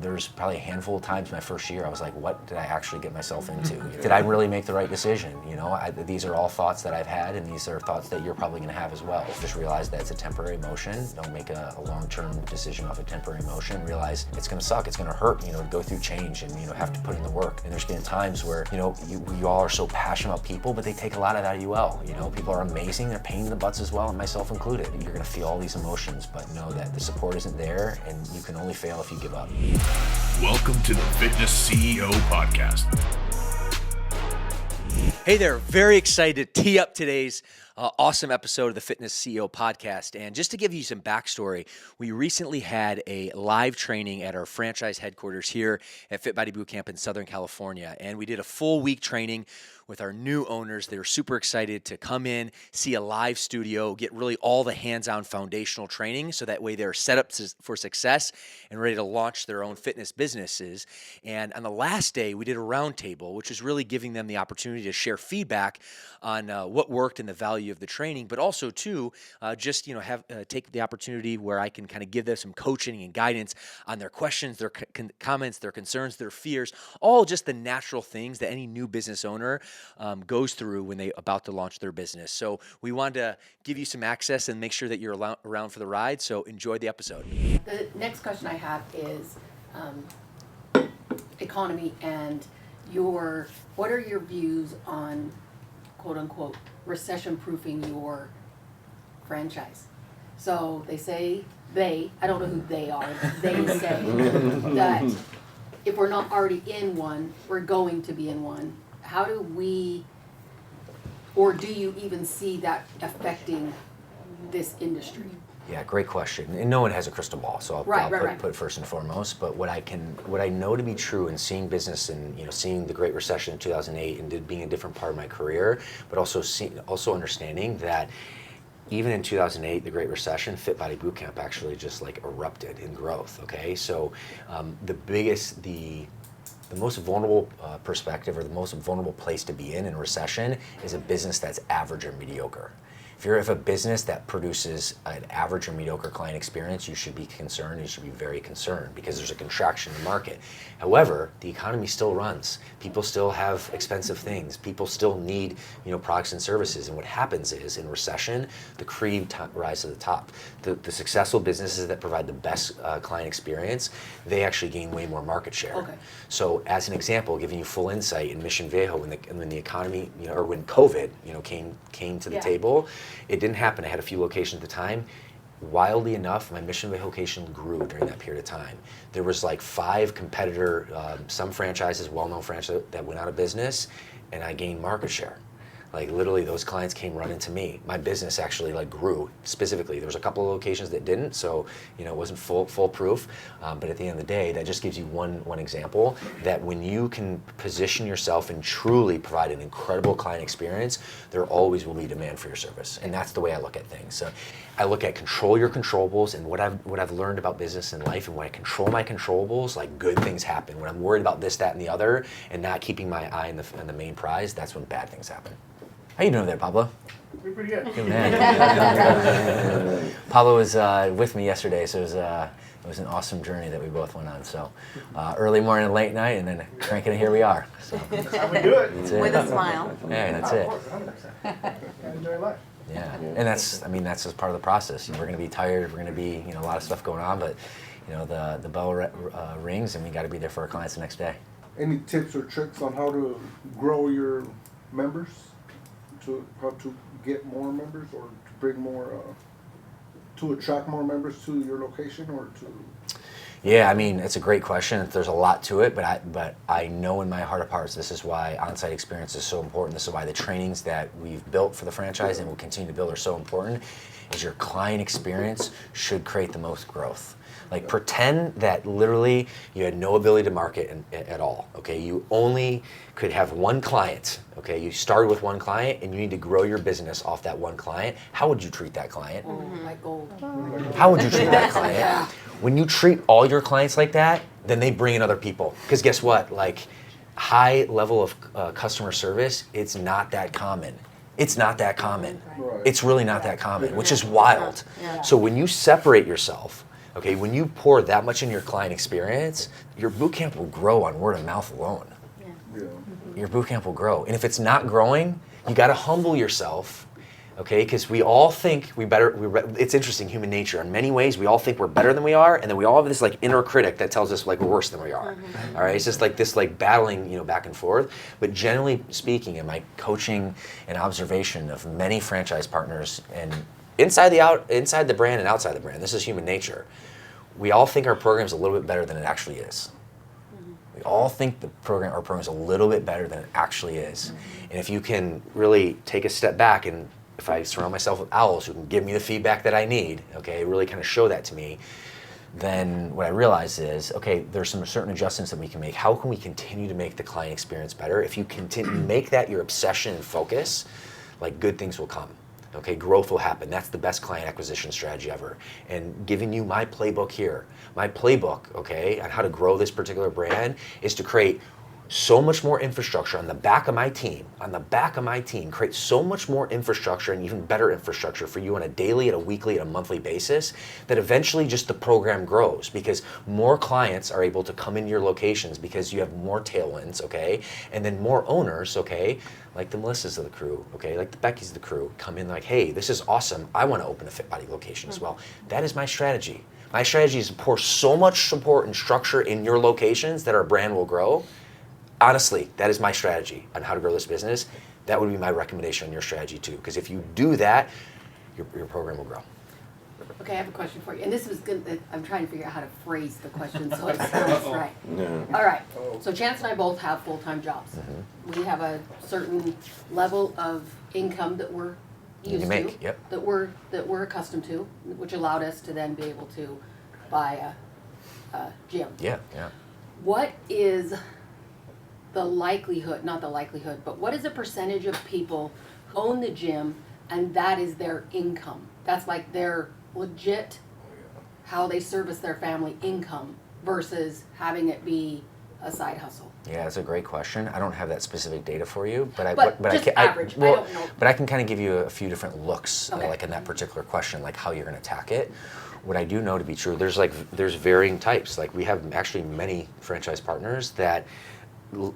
There's probably a handful of times my first year I was like, what did I actually get myself into? Did I really make the right decision? You know, these are all thoughts that I've had, and these are thoughts that you're probably going to have as well. Just realize that it's a temporary motion. Don't make a long-term decision off a temporary motion. Realize it's going to suck, it's going to hurt, you know, to go through change and, you know, have to put in the work. And there's been times where, you know, you all are so passionate about people, but they take a lot of that out of you well. You know, people are amazing, they're pain in the butts as well, and myself included. You're going to feel all these emotions, but know that the support isn't there, and you can only fail if you give up. Welcome to the Fitness CEO Podcast. Hey there, very excited to tee up today's awesome episode of the Fitness CEO Podcast. And just to give you some backstory, we recently had a live training at our franchise headquarters here at Fit Body Bootcamp in Southern California. And we did a full week training with our new owners. They were super excited to come in, see a live studio, get really all the hands-on foundational training so that way they're set up for success and ready to launch their own fitness businesses. And on the last day, we did a roundtable, which was really giving them the opportunity to share feedback on what worked and the value of the training, but also too, just have take the opportunity where I can kind of give them some coaching and guidance on their questions, their comments, their concerns, their fears, all just the natural things that any new business owner goes through when they're about to launch their business. So we wanted to give you some access and make sure that you're around for the ride. So enjoy the episode. The next question I have is economy and what are your views on quote unquote recession proofing your franchise? So they say I don't know who they are, they say that if we're not already in one, we're going to be in one. How do we, or do you even see that affecting this industry? Yeah, great question. And no one has a crystal ball, so I'll put first and foremost. But what I know to be true in seeing business and seeing the Great Recession in 2008 and being a different part of my career, but also understanding that even in 2008, the Great Recession, Fit Body Bootcamp actually just like erupted in growth. Okay, so the most vulnerable perspective or the most vulnerable place to be in recession is a business that's average or mediocre. If you have a business that produces an average or mediocre client experience, you should be concerned. You should be very concerned because there's a contraction in the market. However, the economy still runs. People still have expensive things. People still need, products and services. And what happens is, in recession, the cream rise to the top. The successful businesses that provide the best client experience, they actually gain way more market share. Okay. So, as an example, giving you full insight in Mission Viejo, when the economy, or when COVID, came to the table. It didn't happen. I had a few locations at the time. Wildly enough, my Mission Viejo location grew during that period of time. There was like 5 competitor, some franchises, well-known franchises that went out of business, and I gained market share. Like literally those clients came running to me. My business actually grew specifically. There was a couple of locations that didn't, so it wasn't foolproof. But at the end of the day, that just gives you one example that when you can position yourself and truly provide an incredible client experience, there always will be demand for your service. And that's the way I look at things. So I look at control your controllables, and what I've learned about business and life, and when I control my controllables, good things happen. When I'm worried about this, that, and the other, and not keeping my eye on the main prize, that's when bad things happen. How you doing there, Pablo? We're pretty good. Good man. Pablo was with me yesterday, so it was an awesome journey that we both went on. So early morning, late night, and then cranking it, here we are. So That's how we do it. With a smile. Yeah, that's Of it. course, 100%. Enjoy life. Yeah, and that's just part of the process. We're going to be tired. We're going to be a lot of stuff going on, but the bell rings, and we got to be there for our clients the next day. Any tips or tricks on how to grow your members? How to get more members, or to bring more, to attract more members to your location, or to? Yeah, it's a great question. There's a lot to it, but I know in my heart of hearts, this is why on-site experience is so important. This is why the trainings that we've built for the franchise and will continue to build are so important, is your client experience should create the most growth. Pretend that literally you had no ability to market at all, okay? You only could have one client, okay? You started with one client and you need to grow your business off that one client. How would you treat that client? Like gold. How would you treat that client? When you treat all your clients like that, then they bring in other people. Because guess what? High level of customer service, it's not that common. It's not that common. Right. It's really not that common, which is wild. Yeah. So when you separate yourself, Okay, when you pour that much in your client experience, your boot camp will grow on word of mouth alone. Yeah. Your boot camp will grow. And if it's not growing, you got to humble yourself, okay? Because we all think it's interesting, human nature. In many ways, we all think we're better than we are, and then we all have this like inner critic that tells us like we're worse than we are. All right, it's just like this like battling, back and forth. But generally speaking, in my coaching and observation of many franchise partners and inside the brand and outside the brand, this is human nature. We all think our program's a little bit better than it actually is. We all think our program's a little bit better than it actually is. And if you can really take a step back, and if I surround myself with owls who can give me the feedback that I need, okay, really kind of show that to me, then what I realize is, okay, there's some certain adjustments that we can make. How can we continue to make the client experience better? If you continue make that your obsession and focus, like good things will come. Okay, growth will happen. That's the best client acquisition strategy ever. And giving you my playbook here, okay, on how to grow this particular brand is to create so much more infrastructure on the back of my team, create so much more infrastructure and even better infrastructure for you on a daily, at a weekly, at a monthly basis, that eventually just the program grows because more clients are able to come into your locations because you have more tailwinds, okay? And then more owners, okay, like the Melissas of the crew, okay, like the Beckys of the crew, come in like, hey, this is awesome. I want to open a Fit Body location as well. That is my strategy. My strategy is to pour so much support and structure in your locations that our brand will grow. Honestly, that is my strategy on how to grow this business. That would be my recommendation on your strategy too. Because if you do that, your program will grow. Okay, I have a question for you. And this was good. I'm trying to figure out how to phrase the question so it sounds right. All right. So Chance and I both have full-time jobs. We have a certain level of income that we're used to, yep. that we're accustomed to, which allowed us to then be able to buy a gym. Yeah. What is the likelihood, not the likelihood, but what is the percentage of people own the gym and that is their income? That's like their legit, how they service their family income versus having it be a side hustle. Yeah, that's a great question. I don't have that specific data for you, but just average. I don't know. But I can kind of give you a few different looks, Okay. like in that particular question, like how you're going to attack it. What I do know to be true, there's varying types. Like we have actually many franchise partners that and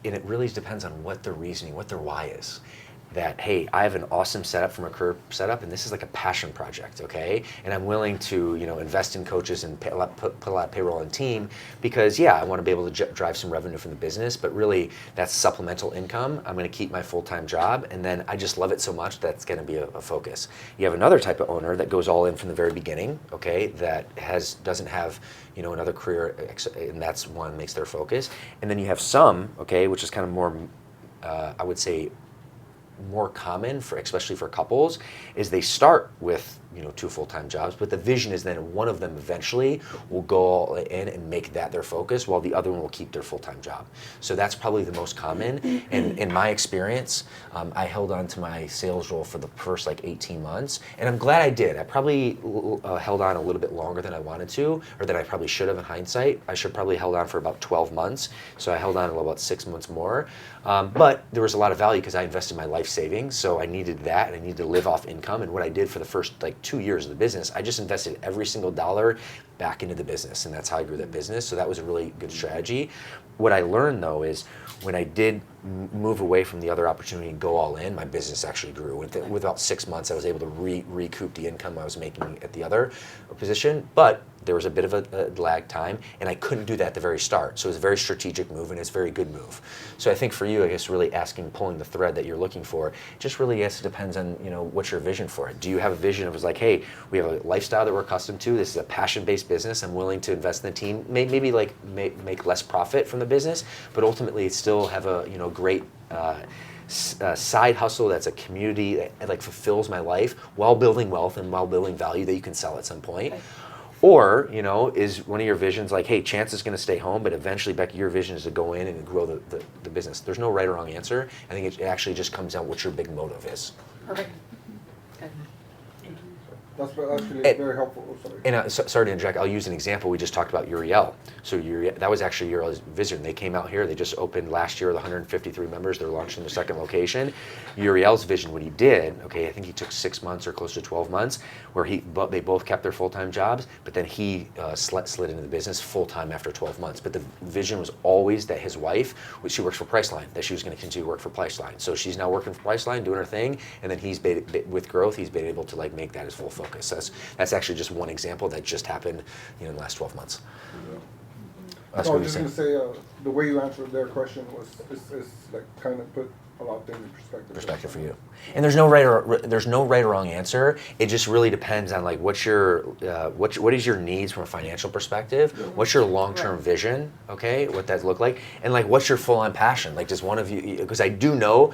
it really depends on what their reasoning, what their why is. That, hey, I have an awesome setup from a career setup, and this is like a passion project, okay? And I'm willing to, invest in coaches and put a lot of payroll on team because, yeah, I want to be able to drive some revenue from the business, but really that's supplemental income. I'm going to keep my full-time job, and then I just love it so much that's going to be a focus. You have another type of owner that goes all in from the very beginning, okay? That doesn't have, another career, and that's one makes their focus. And then you have some, okay, which is kind of more, I would say, more common especially for couples, is they start with 2 full-time jobs, but the vision is then one of them eventually will go all in and make that their focus while the other one will keep their full-time job. So that's probably the most common. And in my experience, I held on to my sales role for the first 18 months, and I'm glad I did. I probably held on a little bit longer than I wanted to, or than I probably should have in hindsight. I should probably held on for about 12 months, so I held on about 6 months more. But there was a lot of value because I invested my life savings, so I needed that, and I needed to live off income. And what I did for the first 2 years of the business, I just invested every single dollar back into the business, and that's how I grew that business. So that was a really good strategy. What I learned though is when I did move away from the other opportunity and go all in, my business actually grew. With about 6 months, I was able to recoup the income I was making at the other position, but there was a bit of a lag time, and I couldn't do that at the very start. So it was a very strategic move, and it's a very good move. So I think for you, I guess really pulling the thread that you're looking for, just really depends on what's your vision for it. Do you have a vision of like, hey, we have a lifestyle that we're accustomed to. This is a passion-based business. I'm willing to invest in the team. Maybe make less profit from the business, but ultimately still have a great side hustle that's a community that fulfills my life while building wealth and while building value that you can sell at some point. Okay. Or, is one of your visions like, hey, Chance is going to stay home, but eventually, Becky, your vision is to go in and grow the business. There's no right or wrong answer. I think it actually just comes down what your big motive is. Perfect. Okay. That's actually And- very helpful. Oh, sorry. And sorry to interject, I'll use an example. We just talked about Uriel. So that was actually Uriel's vision. They came out here. They just opened last year with 153 members. They're launching their second location. Uriel's vision, what he did, okay, I think he took 6 months or close to 12 months, where they both kept their full-time jobs, but then he slid into the business full-time after 12 months. But the vision was always that his wife, she works for Priceline, that she was going to continue to work for Priceline. So she's now working for Priceline, doing her thing, and then with growth, he's been able to like make that his full focus. So that's actually just one example that just happened, in the last 12 months. That's No, I what was you're just saying. gonna say the way you answered their question is like kind of put a lot of things in perspective. For you. And there's no right or wrong answer. It just really depends on like what is your needs from a financial perspective, what's your long-term vision, okay, what that look like, and like what's your full-on passion. Like does one of you, because I do know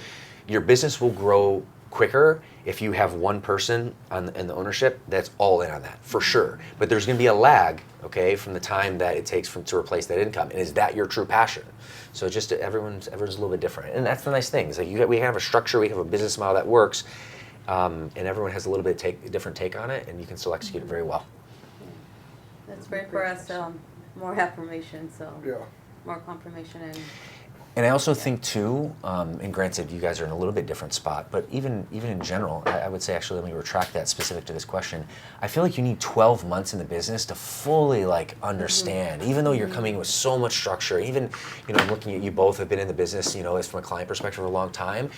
your business will grow quicker if you have one person in the ownership that's all in on that, for sure. But there's going to be a lag, okay, from the time that it takes to replace that income. And is that your true passion? So just everyone's a little bit different, and that's the nice thing. Is like we have a structure, we have a business model that works, and everyone has a little bit different take on it, and you can still execute it very well. That's great for us. More affirmation, so Yeah. more confirmation and. And I also think too, and granted you guys are in a little bit different spot, but even in general, I would say actually, let me retract that specific to this question. I feel like you need 12 months in the business to fully like understand, even though you're coming with so much structure, even, I'm looking at you both have been in the business, as from a client perspective for a long time.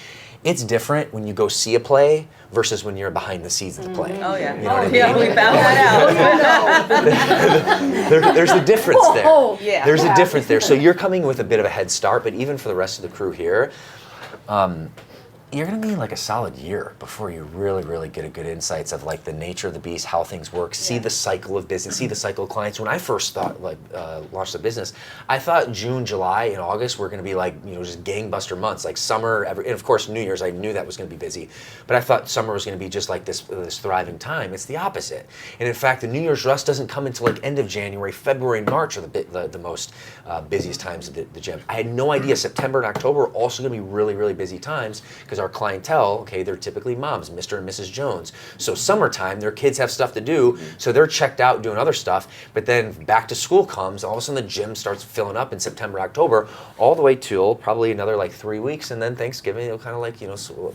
It's different when you go see a play versus when you're behind the scenes of the play. Oh yeah. You know what I mean? Yeah, we found that out. There's a difference there. Yeah. There's a difference there. So you're coming with a bit of a head start, but even for the rest of the crew here, you're going to need like a solid year before you really, really get a good insights of like the nature of the beast, how things work, see the cycle of business, see the cycle of clients. When I first thought launched the business, I thought June, July, and August were going to be like, just gangbuster months, like summer, and of course New Year's, I knew that was going to be busy, but I thought summer was going to be just like this thriving time. It's the opposite. And in fact, the New Year's rush doesn't come until like end of January, February, and March are the most busiest times of the gym. I had no idea September and October are also going to be really, really busy times because our clientele, okay, they're typically moms, Mr. and Mrs. Jones. So summertime, their kids have stuff to do, so they're checked out doing other stuff, but then back to school comes, all of a sudden the gym starts filling up in September, October, all the way till probably another like 3 weeks, and then Thanksgiving, it'll kind of like,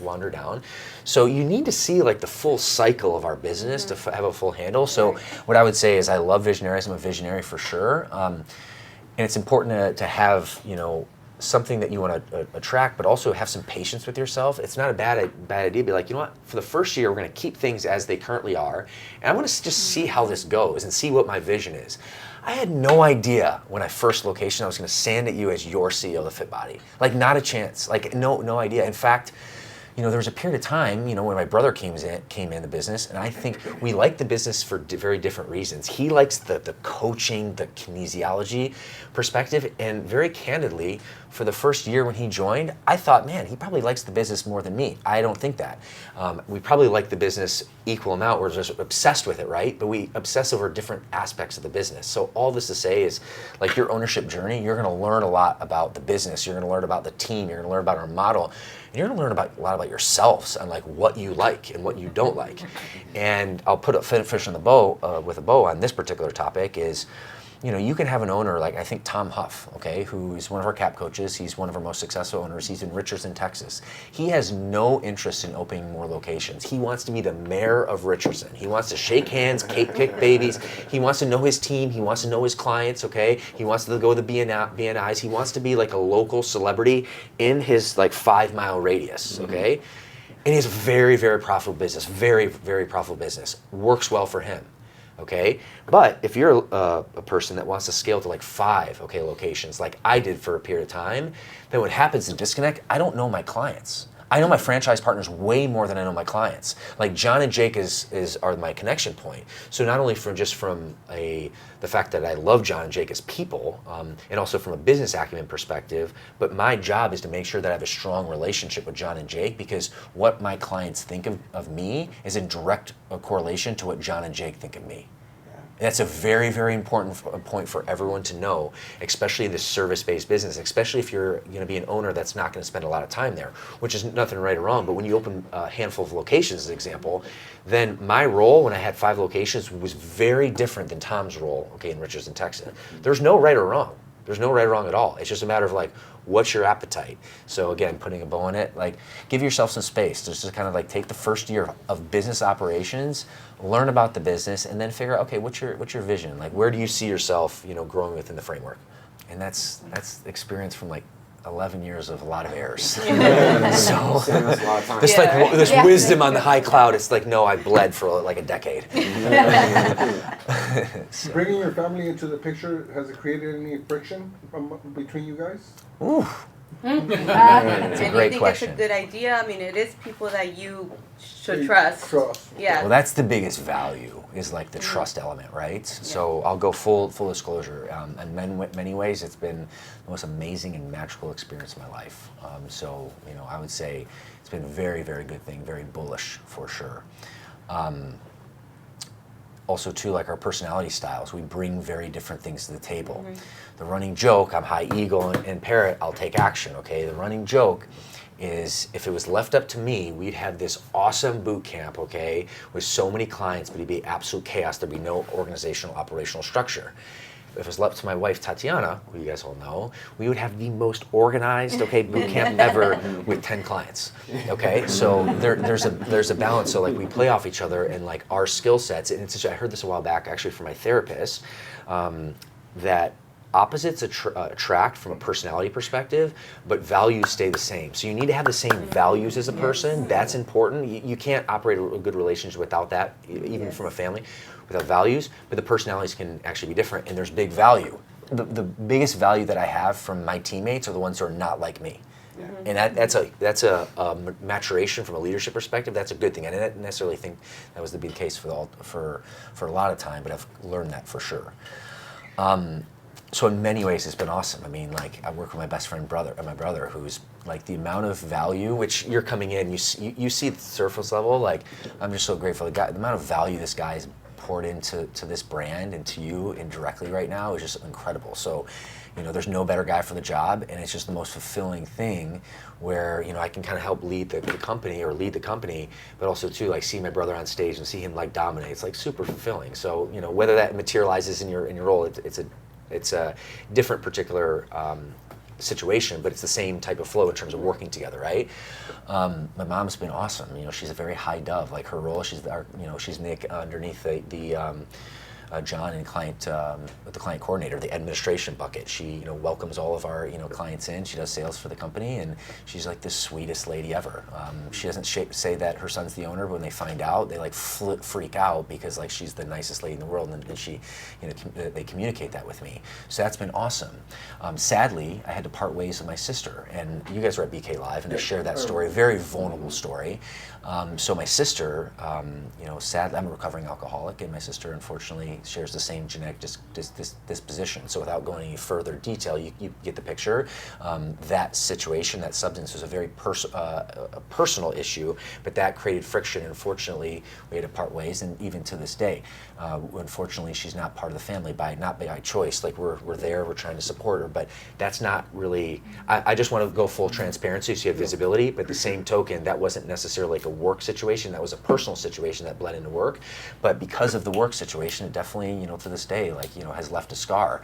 wander down. So you need to see like the full cycle of our business to have a full handle. So what I would say is I love visionaries, I'm a visionary for sure, and it's important to have, something that you want to attract, but also have some patience with yourself. It's not a bad idea to be like, what, for the first year, we're going to keep things as they currently are, and I want to just see how this goes and see what my vision is. I had no idea when I first location I was going to stand at you as your CEO of the Fit Body. Like, not a chance. Like, no idea. In fact, there was a period of time, when my brother came in the business, and I think we like the business for very different reasons. He likes the coaching, the kinesiology perspective, and very candidly, for the first year when he joined, I thought, man, he probably likes the business more than me. I don't think that. We probably like the business equal amount. We're just obsessed with it, right? But we obsess over different aspects of the business. So all this to say is, like your ownership journey, you're going to learn a lot about the business. You're going to learn about the team. You're going to learn about our model. And you're going to learn a lot about yourselves and like what you like and what you don't like. And I'll put a fish on the bow with a bow on this particular topic is, you can have an owner like I think Tom Huff, okay, who's one of our cap coaches. He's one of our most successful owners. He's in Richardson, Texas. He has no interest in opening more locations. He wants to be the mayor of Richardson. He wants to shake hands, kick babies. He wants to know his team. He wants to know his clients, okay? He wants to go to the BNIs. He wants to be like a local celebrity in his like 5-mile radius, okay? And he has a very, very profitable business, very, very profitable business. Works well for him. Okay, but if you're a person that wants to scale to like 5 locations, like I did for a period of time, then what happens in disconnect? I don't know my clients. I know my franchise partners way more than I know my clients. Like John and Jake are my connection point. So not only from the fact that I love John and Jake as people, and also from a business acumen perspective, but my job is to make sure that I have a strong relationship with John and Jake, because what my clients think of me is in direct correlation to what John and Jake think of me. That's a very, very important point for everyone to know, especially this service-based business, especially if you're going to be an owner that's not going to spend a lot of time there, which is nothing right or wrong. But when you open a handful of locations, as an example, then my role when I had 5 locations was very different than Tom's role, okay, in Richardson, Texas. There's no right or wrong. There's no right or wrong at all. It's just a matter of like, what's your appetite? So again, putting a bow on it, like give yourself some space. Just to kind of like take the first year of business operations, learn about the business, and then figure out, okay, what's your vision? Like, where do you see yourself, growing within the framework? And that's experience from like 11 years of a lot of errors. So Saving us a lot of time. this like this wisdom on the high cloud. It's like, no, I bled for like a decade. Bringing your family into the picture, has it created any friction between you guys? Ooh. And It's a you great think question. it's a good idea? I mean, it is people that you should trust. Yeah. Well, that's the biggest value, is like the trust element, right? So I'll go full disclosure. In many ways, it's been the most amazing and magical experience of my life. So I would say it's been a very, very good thing, very bullish for sure. Also too, like our personality styles, we bring very different things to the table. The running joke, I'm high ego and parrot, I'll take action, okay? The running joke is, if it was left up to me, we'd have this awesome boot camp, okay, with so many clients, but it'd be absolute chaos. There'd be no organizational, operational structure. If it was left to my wife, Tatiana, who you guys all know, we would have the most organized, okay, boot camp ever with 10 clients, okay? So there's a balance. So like we play off each other and like our skill sets, and I heard this a while back actually from my therapist, that opposites attract from a personality perspective, but values stay the same. So you need to have the same values as a person. That's important. You can't operate a good relationship without that, even from a family, without values. But the personalities can actually be different, and there's big value. The biggest value that I have from my teammates are the ones who are not like me. And that's a maturation from a leadership perspective. That's a good thing. I didn't necessarily think that was to be the case for a lot of time, but I've learned that for sure. So in many ways, it's been awesome. I mean, like I work with my best friend my brother, who's like the amount of value, which you're coming in, you see the surface level. Like I'm just so grateful. The amount of value this guy's poured into this brand and to you indirectly right now is just incredible. So, there's no better guy for the job, and it's just the most fulfilling thing where, I can kind of help lead the company, but also too, like see my brother on stage and see him like dominate. It's like super fulfilling. So, whether that materializes in your role, it's a different particular situation, but it's the same type of flow in terms of working together, right? My mom's been awesome. She's a very high dove. Like her role, she's Nick underneath the John and the client coordinator, the administration bucket. She welcomes all of our clients in. She does sales for the company, and she's like the sweetest lady ever. She doesn't say that her son's the owner, but when they find out, they like freak out because like she's the nicest lady in the world, and she they communicate that with me. So that's been awesome. Sadly, I had to part ways with my sister, and you guys were at BK Live, and I shared that story, a very vulnerable story. So my sister, sadly, I'm a recovering alcoholic, and my sister unfortunately shares the same genetic disposition. So without going any further detail, you get the picture. That situation, that substance was a very personal issue, but that created friction. Unfortunately, we had to part ways, and even to this day, unfortunately, she's not part of the family not by choice. Like we're there, we're trying to support her, but that's not really. I just want to go full transparency so you have visibility. But the same token, that wasn't necessarily like a work situation. That was a personal situation that bled into work. But because of the work situation, it definitely, to this day, like, has left a scar.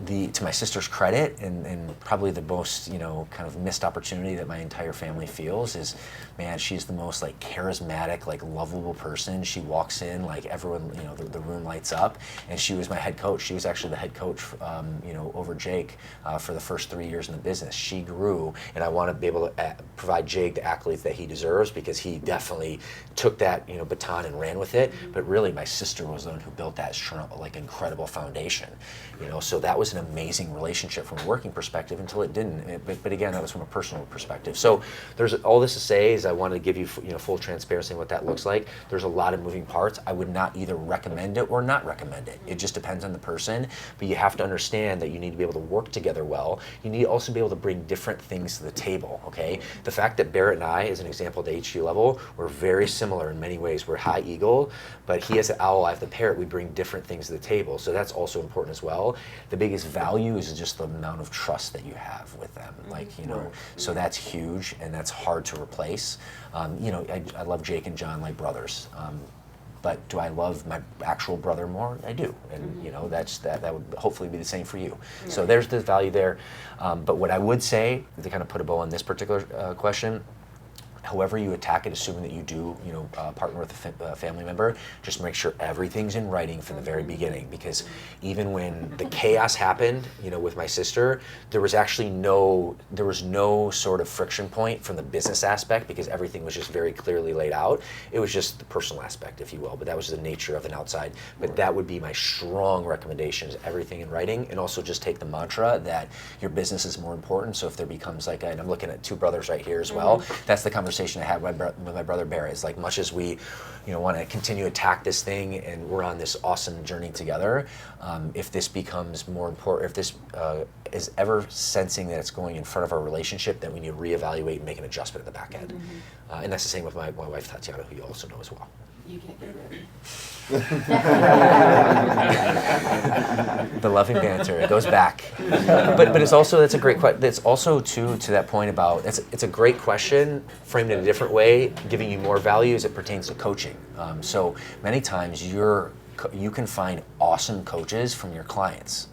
To my sister's credit, and probably the most, kind of missed opportunity that my entire family feels is, man, she's the most like charismatic, like lovable person. She walks in, like everyone, the room lights up, and she was my head coach. She was actually the head coach, over Jake for the first 3 years in the business. She grew, and I want to be able to provide Jake the accolades that he deserves, because he definitely took that, baton and ran with it. But really, my sister was the one who built that like incredible foundation, so that was was an amazing relationship from a working perspective until it didn't. But again, that was from a personal perspective. So there's all this to say is I want to give you full transparency on what that looks like. There's a lot of moving parts. I would not either recommend it or not recommend it. It just depends on the person. But you have to understand that you need to be able to work together well. You need to also be able to bring different things to the table. Okay, the fact that Barrett and I, as an example, at the HQ level, we're very similar in many ways. We're high eagle, but he has the owl, I have the parrot. We bring different things to the table. So that's also important as well. The biggest value is just the amount of trust that you have with them. So that's huge, and that's hard to replace. I love Jake and John like brothers. But do I love my actual brother more? I do, and that would hopefully be the same for you. Yeah. So there's the value there. But what I would say, to kind of put a bow on this particular question, however you attack it, assuming that you do, partner with a family member, just make sure everything's in writing from the very beginning. Because even when the chaos happened, with my sister, there was no sort of friction point from the business aspect because everything was just very clearly laid out. It was just the personal aspect, if you will, but that was the nature of an outside. But that would be my strong recommendation: is everything in writing, and also just take the mantra that your business is more important. So if there becomes and I'm looking at two brothers right here as well, that's the conversation I had with my brother Barrett. Is like, much as we want to continue to attack this thing and we're on this awesome journey together, if this becomes more important, if this is ever sensing that it's going in front of our relationship, then we need to reevaluate and make an adjustment at the back end. And that's the same with my wife Tatiana, who you also know as well. You can't get rid of it. The loving banter, it goes back. But it's also, that's a great question. It's also to that point about, it's a great question framed in a different way, giving you more value as it pertains to coaching. So many times you can find awesome coaches from your clients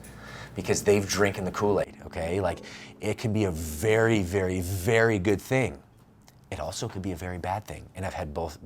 because they've drinking the Kool-Aid, okay? Like, it can be a very, very, very good thing. It also could be a very bad thing, and I've had both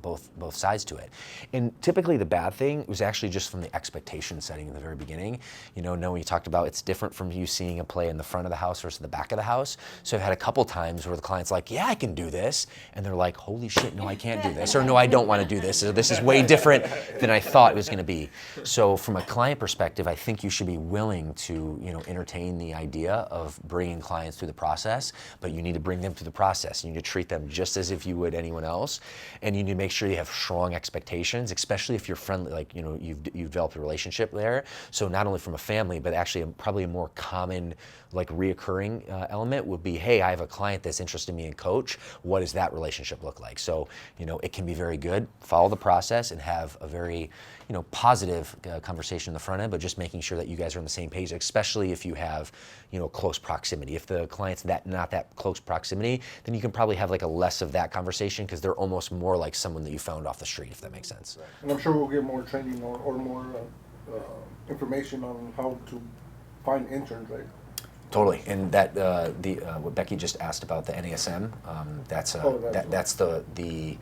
sides to it. And typically the bad thing was actually just from the expectation setting in the very beginning. Noah, you talked about it's different from you seeing a play in the front of the house versus the back of the house. So I've had a couple times where the client's like, yeah, I can do this. And they're like, holy shit, no, I can't do this. Or no, I don't want to do this. Or this is way different than I thought it was going to be. So from a client perspective, I think you should be willing to, entertain the idea of bringing clients through the process, but you need to bring them through the process. You need to treat them just as if you would anyone else, and you need to make sure you have strong expectations, especially if you're friendly, you've developed a relationship there. So not only from a family, but actually probably a more common, reoccurring element would be, hey, I have a client that's interested in me in coach. What does that relationship look like? So it can be very good. Follow the process and have a very positive conversation in the front end, but just making sure that you guys are on the same page, especially if you have close proximity. If the client's not that close proximity, then you can probably have a less of that conversation because they're almost more like someone that you found off the street, if that makes sense. Right. And I'm sure we'll get more training or more information on how to find interns, right? Totally, and that what Becky just asked about the NASM, that's the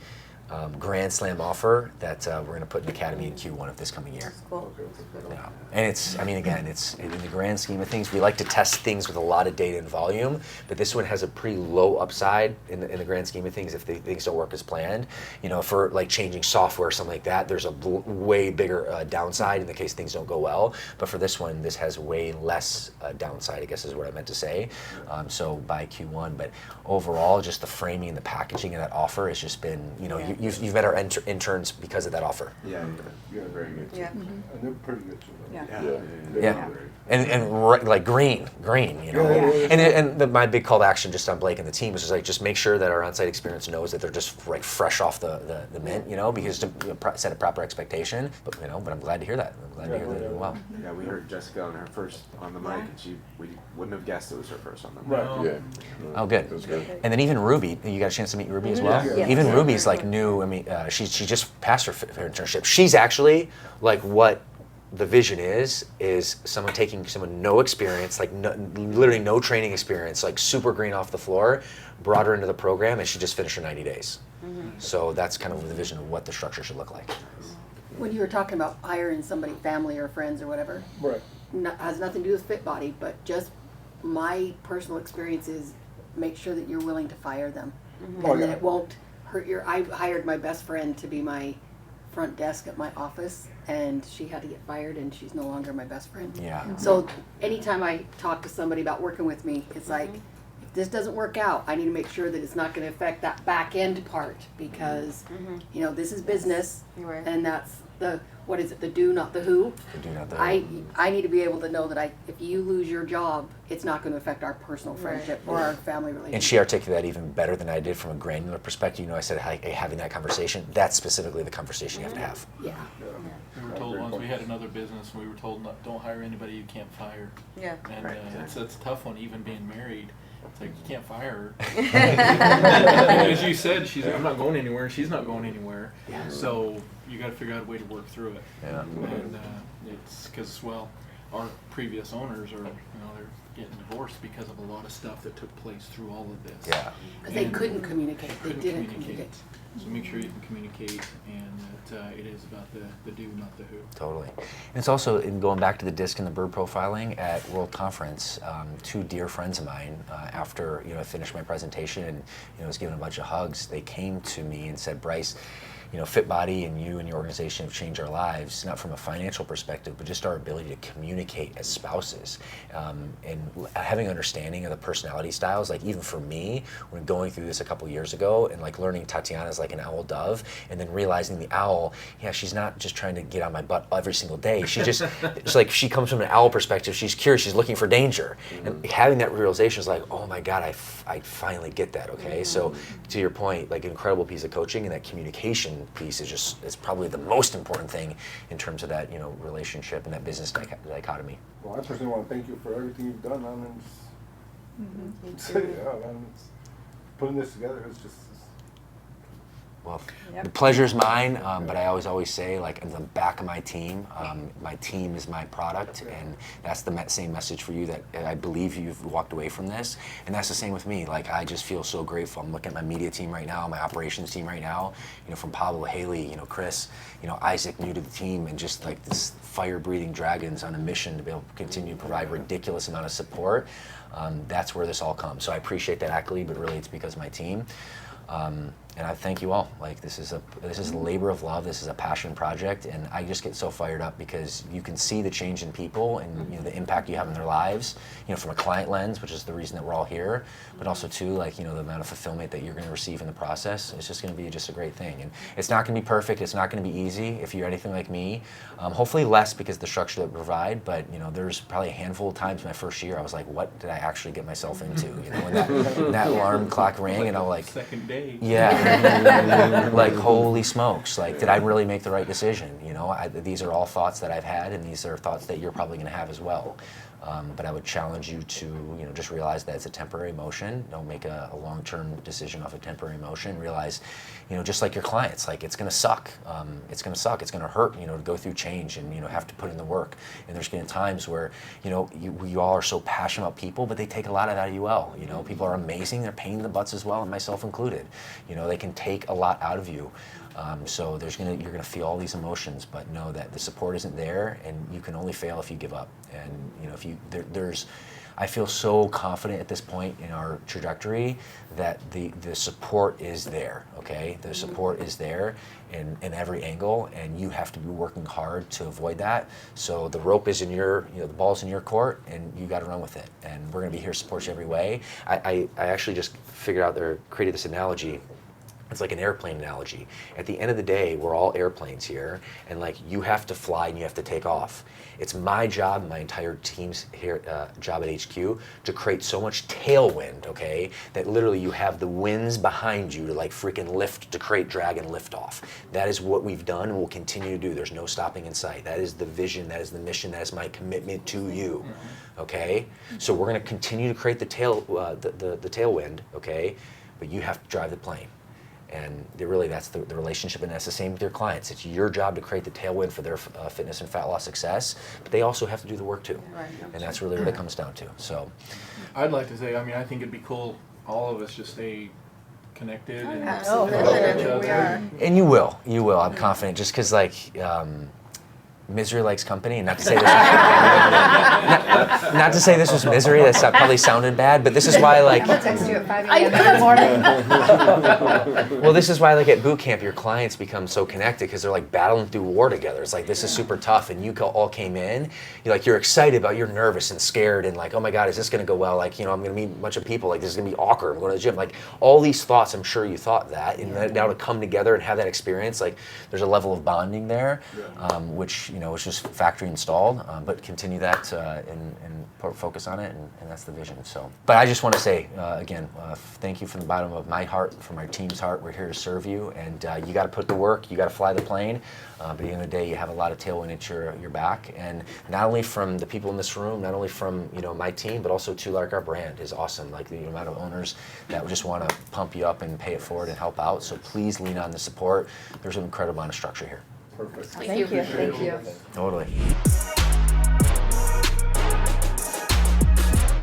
Grand Slam offer that we're going to put in Academy in Q1 of this coming year. Cool. Yeah. And it's in the grand scheme of things, we like to test things with a lot of data and volume, but this one has a pretty low upside in the grand scheme of things if things don't work as planned. For changing software or something like that, there's a way bigger downside in the case things don't go well. But for this one, this has way less downside, I guess is what I meant to say. So by Q1, but overall, just the framing and the packaging of that offer has just been, you've met our interns because of that offer. Yeah, very good. Yeah. And they're pretty good too. Yeah. And green, And my big call to action just on Blake and the team was just make sure that our on-site experience knows that they're just fresh off the mint, because to set a proper expectation. But I'm glad to hear that. I'm glad to hear that doing well. Yeah, we heard Jessica on her first on the mic, and we wouldn't have guessed it was her first on the mic. Right. Yeah. Oh, good. And then even Ruby, you got a chance to meet Ruby as well? Yeah. Even Ruby's new. I mean, she just passed her internship. She's actually what the vision is someone no experience, literally no training experience, super green off the floor, brought her into the program, and she just finished her 90 days. So that's kind of the vision of what the structure should look like. When you were talking about hiring somebody, family or friends or whatever, Right. Has nothing to do with Fit Body, but just my personal experience is make sure that you're willing to fire them. Oh, And that yeah. it won't hurt I hired my best friend to be my front desk at my office, and she had to get fired, and she's no longer my best friend. Yeah. So anytime I talk to somebody about working with me, it's like, if this doesn't work out, I need to make sure that it's not going to affect that back end part, because you know, this is business, Right. and that's the, what is it, the do, not the who. The do not the I need to be able to know that if you lose your job, it's not going to affect our personal friendship or our family relationship. And she articulated that even better than I did from a granular perspective. You know, I said, hey, having that conversation, that's specifically the conversation you have to have. Yeah. We were told once, we had another business, and we were told, don't hire anybody you can't fire. Yeah. And it's a tough one, even being married. It's like, you can't fire her. Yeah. And as you said, I'm not going anywhere, and she's not going anywhere. Yeah. So you got to figure out a way to work through it. Yeah. And it's because, well, our previous owners are, they're getting divorced because of a lot of stuff that took place through all of this. Yeah. Because they couldn't communicate. They Couldn't didn't communicate. So make sure you can communicate, and that it is about the do, not the who. Totally. And it's also, in going back to the disc and the bird profiling at World Conference, two dear friends of mine, after I finished my presentation and was given a bunch of hugs, they came to me and said, Bryce, Fit Body and you and your organization have changed our lives, not from a financial perspective, but just our ability to communicate as spouses, and having understanding of the personality styles. Like, even for me, when going through this a couple years ago, and like learning Tatiana's like an owl dove, and then realizing the owl, she's not just trying to get on my butt every single day. She just, it's like she comes from an owl perspective. She's curious. She's looking for danger, and having that realization is like, oh my God, I finally get that. Okay, so to your point, like, an incredible piece of coaching, and that communication piece is probably the most important thing in terms of that relationship and that business dichotomy. Well, I personally want to thank you for everything you've done, man. Putting this together is just. Well, the pleasure's mine, but I always say, like, in the back of my team is my product, and that's the same message for you, that I believe you've walked away from this, and that's the same with me. Like, I just feel so grateful. I'm looking at my media team right now, my operations team right now, from Pablo, Haley, Chris, Isaac, new to the team, and just like this fire-breathing dragons on a mission to be able to continue to provide ridiculous amount of support. That's where this all comes. So I appreciate that accolade, but really it's because of my team. And I thank you all. Like, this is a labor of love. This is a passion project, and I just get so fired up because you can see the change in people and the impact you have in their lives. From a client lens, which is the reason that we're all here, but also too, like, the amount of fulfillment that you're going to receive in the process. It's just going to be just a great thing, and it's not going to be perfect. It's not going to be easy if you're anything like me. Hopefully less because of the structure that we provide. But there's probably a handful of times my first year I was like, what did I actually get myself into? When that alarm clock rang, and I was like, second day. Yeah, like, holy smokes, like, did I really make the right decision? These are all thoughts that I've had, and these are thoughts that you're probably going to have as well. But I would challenge you to, just realize that it's a temporary emotion. Don't make a long-term decision off a temporary emotion. Realize, just like your clients, like, it's going to suck. It's going to suck. It's going to hurt, to go through change and, have to put in the work. And there's going to be times where, you all are so passionate about people, but they take a lot out of you well. People are amazing. They're pain in the butts as well, and myself included. They can take a lot out of you. So you're gonna feel all these emotions, but know that the support isn't there, and you can only fail if you give up. And I feel so confident at this point in our trajectory that the support is there. Okay, the support is there in every angle, and you have to be working hard to avoid that. So the rope is in the ball's in your court, and you got to run with it. And we're gonna be here to support you every way. I actually just figured out created this analogy. It's like an airplane analogy. At the end of the day, we're all airplanes here, and like, you have to fly and you have to take off. It's my job, my entire team's here job at HQ, to create so much tailwind, okay, that literally you have the winds behind you to like freaking lift, to create drag and lift off. That is what we've done and will continue to do. There's no stopping in sight. That is the vision, that is the mission, that is my commitment to you, okay? So we're gonna continue to create the tailwind, okay, but you have to drive the plane. And that's the relationship, and that's the same with your clients. It's your job to create the tailwind for their fitness and fat loss success, but they also have to do the work too. Right. And that's really what it comes down to. So, I'd like to say, I think it'd be cool, all of us just stay connected and Absolutely. help each We other. are. and you will. I'm confident, just because, like, misery likes company, and not to say this, not to say this was misery. That probably sounded bad, but this is why, like, I'm gonna text you at 5 a.m. in the morning. well, this is why, like, at boot camp, your clients become so connected because they're like battling through war together. It's like, this is super tough, and you all came in. You're excited, but you're nervous and scared, and like, oh my God, is this gonna go well? Like, I'm gonna meet a bunch of people. Like, this is gonna be awkward. I'm going to the gym. Like, all these thoughts. I'm sure you thought that, and now to come together and have that experience, like, there's a level of bonding there, which was just factory installed, but continue that and focus on it, and that's the vision. So, but I just want to say again, thank you from the bottom of my heart, from our team's heart. We're here to serve you, and you got to put the work, you got to fly the plane, but at the end of the day, you have a lot of tailwind at your back, and not only from the people in this room, not only from my team, but also too, like, our brand is awesome. Like, the amount of owners that just want to pump you up and pay it forward and help out. So please lean on the support. There's an incredible amount of structure here. Perfect. Thank you. Thank you. Totally.